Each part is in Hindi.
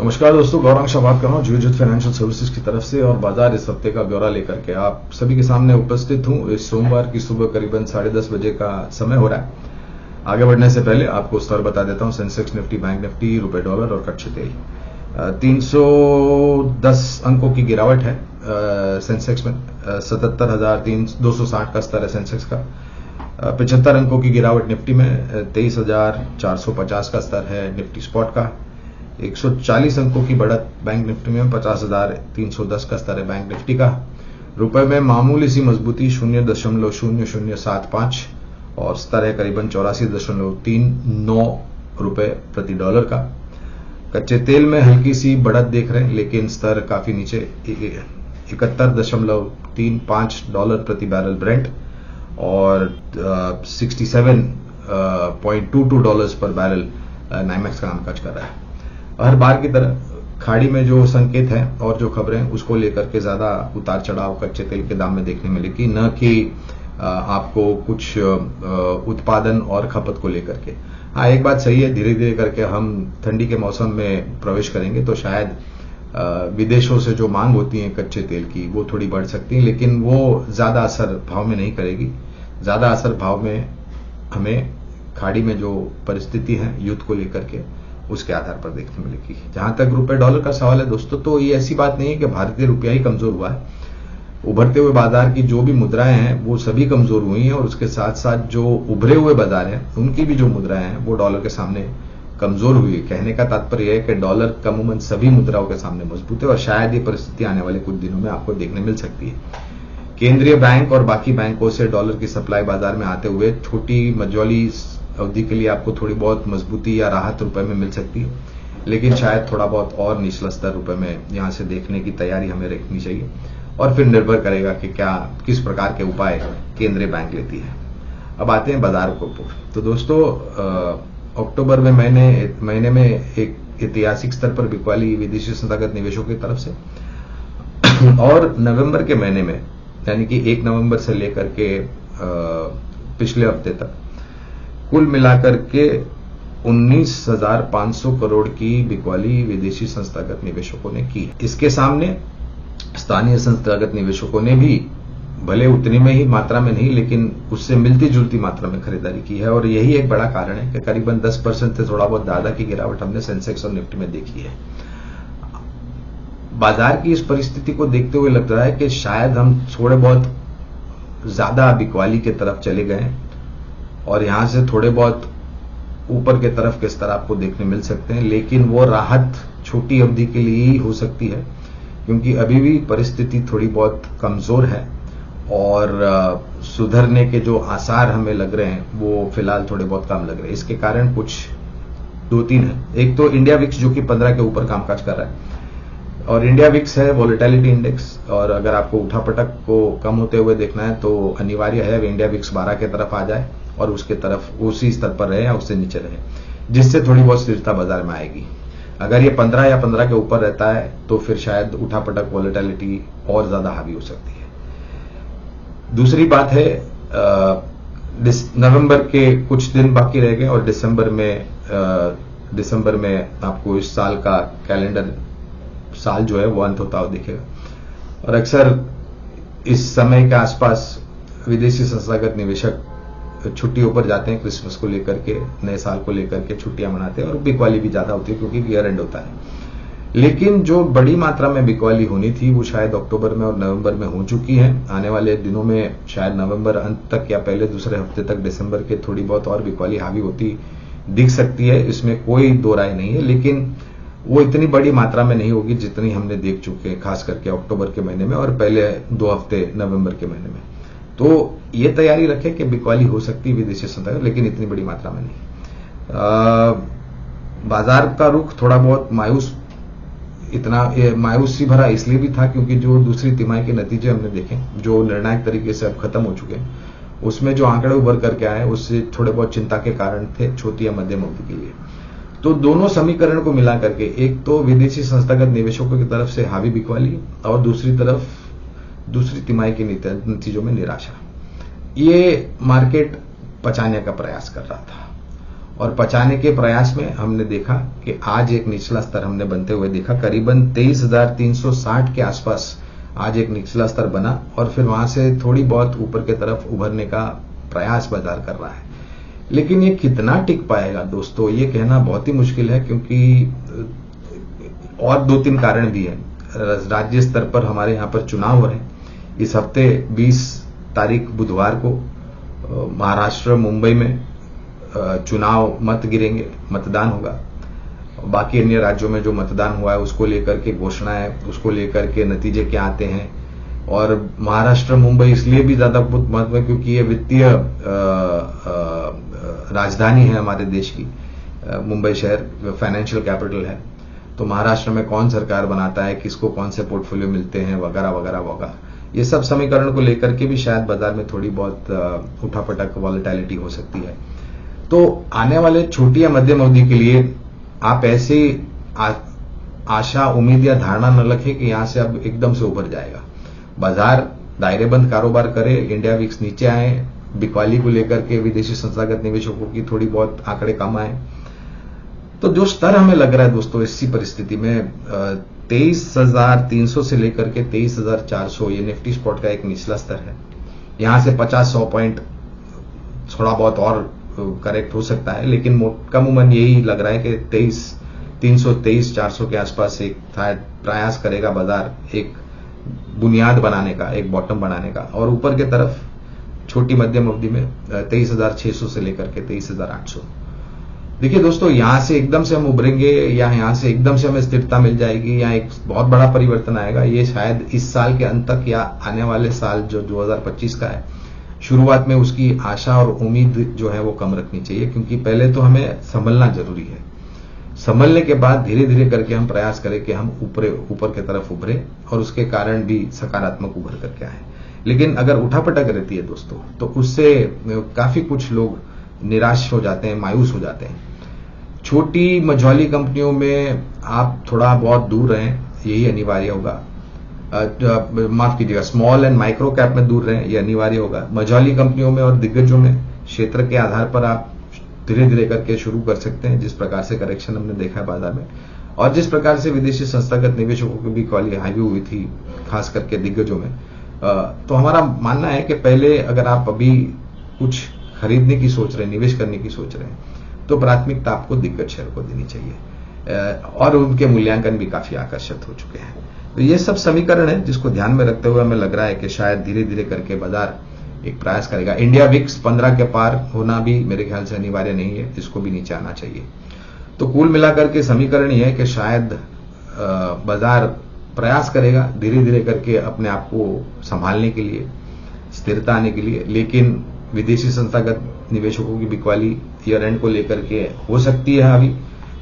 नमस्कार दोस्तों, गौरांग शाह बात कर रहा हूँ जीवित फाइनेंशियल सर्विसेज की तरफ से और बाजार इस हफ्ते का ब्यौरा लेकर के आप सभी के सामने उपस्थित हूँ। इस सोमवार की सुबह करीबन 10:30 बजे का समय हो रहा है। आगे बढ़ने से पहले आपको स्तर बता देता हूँ। सेंसेक्स निफ्टी, बैंक निफ्टी, रुपए डॉलर और कच्चे तेल 310 अंकों की गिरावट है सेंसेक्स में। 77,260 का स्तर है सेंसेक्स का। 75 अंकों की गिरावट निफ्टी में। 23,450 का स्तर है निफ्टी स्पॉट का। 140 अंकों की बढ़त बैंक निफ्टी में। 50,310 का स्तर है बैंक निफ्टी का। रुपए में मामूली सी मजबूती 0.0075 और स्तर है करीबन 84.39 रुपए प्रति डॉलर का। कच्चे तेल में हल्की सी बढ़त देख रहे हैं, लेकिन स्तर काफी नीचे 71.35 डॉलर प्रति बैरल ब्रेंट और 67.22 डॉलर्स पर बैरल नाइमेक्स का कामकाज कर रहा है। हर बार की तरह खाड़ी में जो संकेत हैं और जो खबरें उसको लेकर के ज्यादा उतार चढ़ाव कच्चे तेल के दाम में देखने मिलेगी, न कि आपको कुछ उत्पादन और खपत को लेकर के। हाँ, एक बात सही है, धीरे धीरे करके हम ठंडी के मौसम में प्रवेश करेंगे तो शायद विदेशों से जो मांग होती है कच्चे तेल की वो थोड़ी बढ़ सकती है, लेकिन वो ज्यादा असर भाव में नहीं करेगी। ज्यादा असर भाव में हमें खाड़ी में जो परिस्थिति है युद्ध को लेकर के उसके आधार पर देखने मिलेगी। जहां तक रुपए डॉलर का सवाल है दोस्तों, तो ये ऐसी बात नहीं है कि भारतीय रुपया ही कमजोर हुआ है। उभरते हुए बाजार की जो भी मुद्राएं हैं वो सभी कमजोर हुई हैं और उसके साथ साथ जो उभरे हुए बाजार हैं उनकी भी जो मुद्राएं हैं वो डॉलर के सामने कमजोर हुई है। कहने का तात्पर्य है कि डॉलर अमूमन सभी मुद्राओं के सामने मजबूत है और शायद ये परिस्थिति आने वाले कुछ दिनों में आपको देखने मिल सकती है। केंद्रीय बैंक और बाकी बैंकों से डॉलर की सप्लाई बाजार में आते हुए छोटी मझौली अवधि के लिए आपको थोड़ी बहुत मजबूती या राहत रुपए में मिल सकती है, लेकिन शायद थोड़ा बहुत और निचला स्तर रुपए में यहां से देखने की तैयारी हमें रखनी चाहिए और फिर निर्भर करेगा कि किस प्रकार के उपाय केंद्रीय बैंक लेती है। अब आते हैं बाजार के ऊपर। तो दोस्तों, अक्टूबर में महीने में एक ऐतिहासिक स्तर पर बिकवाली विदेशी संस्थागत निवेशों की तरफ से और नवंबर के महीने में यानी कि 1 नवंबर से लेकर के पिछले हफ्ते तक कुल मिलाकर के 19,500 करोड़ की बिकवाली विदेशी संस्थागत निवेशकों ने की। इसके सामने स्थानीय संस्थागत निवेशकों ने भी भले उतनी में ही मात्रा में नहीं, लेकिन उससे मिलती जुलती मात्रा में खरीदारी की है और यही एक बड़ा कारण है कि करीबन 10% से थोड़ा बहुत ज्यादा की गिरावट हमने सेंसेक्स और निफ्टी में देखी है। बाजार की इस परिस्थिति को देखते हुए लग रहा है कि शायद हम थोड़े बहुत ज्यादा बिकवाली के तरफ चले गए और यहां से थोड़े बहुत ऊपर के तरफ के स्तर आपको देखने मिल सकते हैं, लेकिन वो राहत छोटी अवधि के लिए ही हो सकती है क्योंकि अभी भी परिस्थिति थोड़ी बहुत कमजोर है और सुधरने के जो आसार हमें लग रहे हैं वो फिलहाल थोड़े बहुत कम लग रहे हैं। इसके कारण कुछ 2-3 है। एक तो इंडिया विक्स जो कि 15 के ऊपर कामकाज कर रहा है और इंडिया विक्स है वॉलेटिलिटी इंडेक्स, और अगर आपको उठापटक को कम होते हुए देखना है तो अनिवार्य है इंडिया विक्स 12 के तरफ आ जाए और उसके तरफ उसी स्तर पर रहे या उससे नीचे रहे, जिससे थोड़ी बहुत स्थिरता बाजार में आएगी। अगर ये 15 या 15 के ऊपर रहता है तो फिर शायद उठापटक वॉलेटिलिटी और ज्यादा हावी हो सकती है। दूसरी बात है, नवंबर के कुछ दिन बाकी रह गए और दिसंबर में आपको इस साल का कैलेंडर साल जो है वो अंत होता हुआ दिखेगा और अक्सर इस समय के आसपास विदेशी संस्थागत निवेशक छुट्टियों पर जाते हैं। क्रिसमस को लेकर के, नए साल को लेकर के छुट्टियां मनाते हैं और बिकवाली भी ज्यादा होती है क्योंकि ईयर एंड होता है। लेकिन जो बड़ी मात्रा में बिकवाली होनी थी वो शायद अक्टूबर में और नवंबर में हो चुकी है। आने वाले दिनों में शायद नवंबर अंत तक या पहले दूसरे हफ्ते तक दिसंबर के थोड़ी बहुत और बिकवाली हावी होती दिख सकती है, इसमें कोई दो राय नहीं है, लेकिन वो इतनी बड़ी मात्रा में नहीं होगी जितनी हमने देख चुके हैं, खास करके अक्टूबर के महीने में और पहले 2 हफ्ते नवंबर के महीने में। तो ये तैयारी रखें कि बिकवाली हो सकती है विदेशी संस्थागत, लेकिन इतनी बड़ी मात्रा में नहीं। बाजार का रुख थोड़ा बहुत मायूसी भरा इसलिए भी था क्योंकि जो दूसरी तिमाही के नतीजे हमने देखे जो निर्णायक तरीके से अब खत्म हो चुके हैं, उसमें जो आंकड़े उभर करके आए उससे थोड़े बहुत चिंता के कारण थे छोटी या मध्यम अवधि के लिए। तो दोनों समीकरण को मिला करके, एक तो विदेशी संस्थागत निवेशकों की तरफ से हावी बिकवाली और दूसरी तरफ दूसरी तिमाही के नतीजों में निराशा, ये मार्केट पचाने का प्रयास कर रहा था और पचाने के प्रयास में हमने देखा कि आज एक निचला स्तर हमने बनते हुए देखा, करीबन 23,360 के आसपास आज एक निचला स्तर बना और फिर वहां से थोड़ी बहुत ऊपर की तरफ उभरने का प्रयास बाजार कर रहा है। लेकिन ये कितना टिक पाएगा दोस्तों, ये कहना बहुत ही मुश्किल है, क्योंकि और 2-3 कारण भी है। राज्य स्तर पर हमारे यहां पर चुनाव हो रहे हैं। इस हफ्ते 20 तारीख बुधवार को महाराष्ट्र मुंबई में चुनाव मत गिरेंगे, मतदान होगा। बाकी अन्य राज्यों में जो मतदान हुआ है उसको लेकर के घोषणाएं, उसको लेकर के नतीजे क्या आते हैं। और महाराष्ट्र मुंबई इसलिए भी ज्यादा महत्व है क्योंकि ये वित्तीय राजधानी है हमारे देश की। मुंबई शहर फाइनेंशियल कैपिटल है, तो महाराष्ट्र में कौन सरकार बनाता है, किसको कौन से पोर्टफोलियो मिलते हैं, वगैरह वगैरह वगैरह, ये सब समीकरण को लेकर के भी शायद बाजार में थोड़ी बहुत उठापटक वॉलेटिलिटी हो सकती है। तो आने वाले छोटी या मध्यम अवधि के लिए आप ऐसी आशा, उम्मीद या धारणा न रखें कि यहां से अब एकदम से उभर जाएगा। बाजार दायरेबंद कारोबार करे, इंडिया विक्स नीचे आए, बिकवाली को लेकर के विदेशी संस्थागत निवेशकों की थोड़ी बहुत आंकड़े कम आए। तो जो स्तर हमें लग रहा है दोस्तों इसी परिस्थिति में 23,300 से लेकर के 23,400 ये निफ्टी स्पॉट का एक निचला स्तर है। यहां से 50-100 पॉइंट थोड़ा बहुत और करेक्ट हो सकता है, लेकिन कम उमन यही लग रहा है कि 23,400 के आसपास एक प्रयास करेगा बाजार एक बुनियाद बनाने का, एक बॉटम बनाने का, और ऊपर की तरफ छोटी मध्यम अवधि में 23,600 से लेकर के 23,800। देखिए दोस्तों, यहां से एकदम से हम उभरेंगे या यहां से एकदम से हमें स्थिरता मिल जाएगी या एक बहुत बड़ा परिवर्तन आएगा, ये शायद इस साल के अंत तक या आने वाले साल जो 2025 का है शुरुआत में उसकी आशा और उम्मीद जो है वो कम रखनी चाहिए। क्योंकि पहले तो हमें संभलना जरूरी है, संभलने के बाद धीरे धीरे करके हम प्रयास करें कि हम ऊपर की तरफ उभरे और उसके कारण भी सकारात्मक उभर करके आए। लेकिन अगर उठापटक रहती है दोस्तों तो उससे काफी कुछ लोग निराश हो जाते हैं, मायूस हो जाते हैं। छोटी मझौली कंपनियों में आप थोड़ा बहुत दूर रहें, यही अनिवार्य होगा। माफ कीजिएगा, स्मॉल एंड माइक्रो कैप में दूर रहें, यह अनिवार्य होगा। मझौली कंपनियों में और दिग्गजों में क्षेत्र के आधार पर आप धीरे धीरे करके शुरू कर सकते हैं। जिस प्रकार से करेक्शन हमने देखा है बाजार में और जिस प्रकार से विदेशी संस्थागत निवेशकों की भी क्वालिटी हावी हुई थी, खास करके दिग्गजों में, तो हमारा मानना है कि पहले अगर आप अभी कुछ खरीदने की सोच रहे हैं, निवेश करने की सोच रहे हैं, तो प्राथमिकता आपको दिग्गज शेयर को देनी चाहिए और उनके मूल्यांकन भी काफी आकर्षित हो चुके हैं। तो ये सब समीकरण है जिसको ध्यान में रखते हुए हमें लग रहा है कि शायद धीरे धीरे करके बाजार एक प्रयास करेगा। इंडिया विक्स 15 के पार होना भी मेरे ख्याल से अनिवार्य नहीं है, इसको भी नीचे आना चाहिए। तो कुल मिलाकर के समीकरण यह है कि शायद बाजार प्रयास करेगा धीरे धीरे करके अपने आप को संभालने के लिए, स्थिरता आने के लिए। लेकिन विदेशी संस्थागत निवेशकों की बिकवाली ईयर एंड को लेकर के हो सकती है अभी,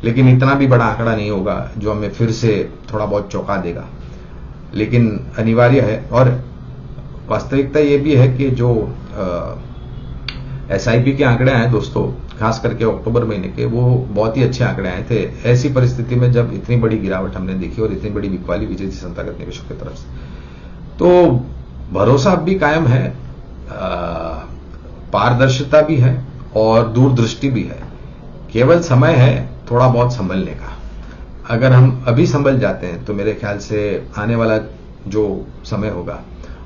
लेकिन इतना भी बड़ा आंकड़ा नहीं होगा जो हमें फिर से थोड़ा बहुत चौंका देगा, लेकिन अनिवार्य है। और वास्तविकता ये भी है कि जो SIP के आंकड़े आए दोस्तों, खास करके अक्टूबर महीने के, वो बहुत ही अच्छे आंकड़े आए थे ऐसी परिस्थिति में जब इतनी बड़ी गिरावट हमने देखी और इतनी बड़ी बिकवाली विदेशी संस्थागत निवेशकों की तरफ से। तो भरोसा अब भी कायम है, पारदर्शिता भी है और दूरदृष्टि भी है। केवल समय है थोड़ा बहुत संभलने का। अगर हम अभी संभल जाते हैं तो मेरे ख्याल से आने वाला जो समय होगा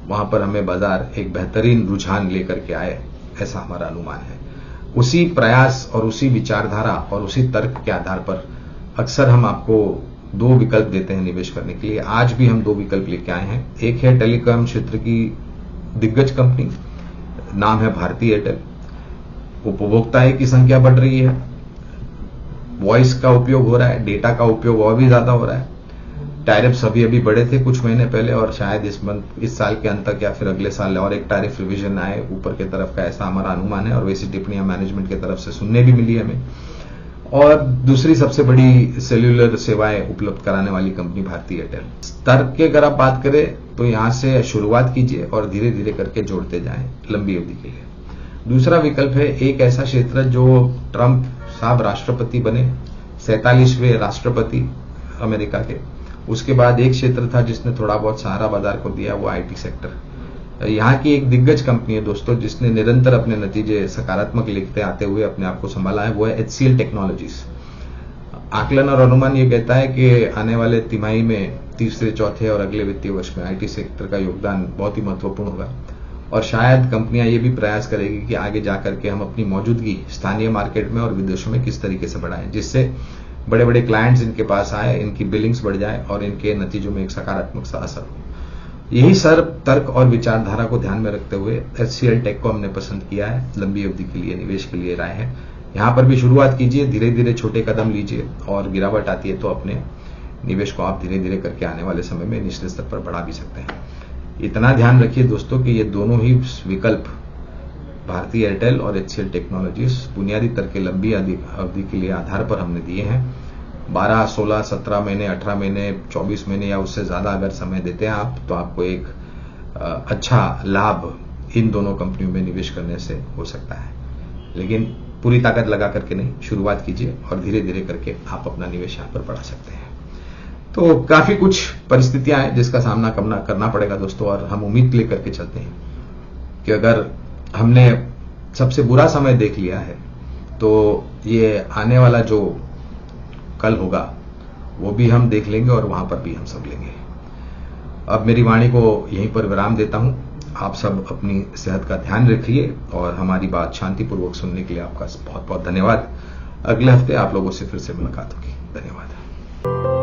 वहां पर हमें बाजार एक बेहतरीन रुझान लेकर के आए, ऐसा हमारा अनुमान है। उसी प्रयास और उसी विचारधारा और उसी तर्क के आधार पर अक्सर हम आपको 2 विकल्प देते हैं निवेश करने के लिए। आज भी हम 2 विकल्प लेके आए हैं। एक है टेलीकॉम क्षेत्र की दिग्गज कंपनी, नाम है भारती एयरटेल। उपभोक्ताओं की संख्या बढ़ रही है, वॉइस का उपयोग हो रहा है, डेटा का उपयोग और भी ज्यादा हो रहा है। टैरिफ्स अभी बढ़े थे कुछ महीने पहले और शायद इस साल के अंत तक या फिर अगले साल और एक टैरिफ रिवीजन आए ऊपर की तरफ का, ऐसा हमारा अनुमान है। और वैसी टिप्पणियां मैनेजमेंट की तरफ से सुनने भी मिली हमें। और दूसरी सबसे बड़ी सेल्यूलर सेवाएं उपलब्ध कराने वाली कंपनी भारती एयरटेल। स्तर की अगर आप बात करें तो यहां से शुरुआत कीजिए और धीरे धीरे करके जोड़ते जाएं लंबी अवधि के लिए। दूसरा विकल्प है एक ऐसा क्षेत्र जो ट्रंप साहब राष्ट्रपति बने, 47वें राष्ट्रपति अमेरिका के, उसके बाद एक क्षेत्र था जिसने थोड़ा बहुत सहारा बाजार को दिया, वो IT सेक्टर। यहाँ की एक दिग्गज कंपनी है दोस्तों, जिसने निरंतर अपने नतीजे सकारात्मक लिखते आते हुए अपने आप को संभाला है, वो है HCL टेक्नोलॉजीज। आकलन और अनुमान ये कहता है कि आने वाले तिमाही में तीसरे, चौथे और अगले वित्तीय वर्ष में IT सेक्टर का योगदान बहुत ही महत्वपूर्ण होगा और शायद कंपनियां ये भी प्रयास करेगी कि आगे जाकर के हम अपनी मौजूदगी स्थानीय मार्केट में और विदेशों में किस तरीके से बढ़ाएं, जिससे बड़े बड़े क्लाइंट्स इनके पास आए, इनकी बिलिंग्स बढ़ जाए और इनके नतीजों में एक सकारात्मक सा असर हो। यही तर्क और विचारधारा को ध्यान में रखते हुए HCL टेक को हमने पसंद किया है। लंबी अवधि के लिए निवेश के लिए राय है। यहां पर भी शुरुआत कीजिए, धीरे धीरे छोटे कदम लीजिए और गिरावट आती है तो अपने निवेश को आप धीरे धीरे करके आने वाले समय में निश्चित स्तर पर बढ़ा भी सकते हैं। इतना ध्यान रखिए दोस्तों कि ये दोनों ही विकल्प भारती एयरटेल और HCL टेक्नोलॉजीज बुनियादी तर्क के लंबी अवधि के लिए आधार पर हमने दिए हैं। 12, 16, 17 महीने, 18 महीने, 24 महीने या उससे ज्यादा अगर समय देते हैं आप, तो आपको एक अच्छा लाभ इन दोनों कंपनियों में निवेश करने से हो सकता है। लेकिन पूरी ताकत लगा करके नहीं, शुरुआत कीजिए और धीरे धीरे करके आप अपना निवेश यहां पर बढ़ा सकते हैं। तो काफी कुछ परिस्थितियां हैं जिसका सामना करना पड़ेगा दोस्तों, और हम उम्मीद लेकर के चलते हैं कि अगर हमने सबसे बुरा समय देख लिया है तो ये आने वाला जो कल होगा वो भी हम देख लेंगे और वहां पर भी हम सब लेंगे। अब मेरी वाणी को यहीं पर विराम देता हूं। आप सब अपनी सेहत का ध्यान रखिए और हमारी बात शांतिपूर्वक सुनने के लिए आपका बहुत बहुत धन्यवाद। अगले हफ्ते आप लोगों से फिर से मुलाकात होगी। धन्यवाद।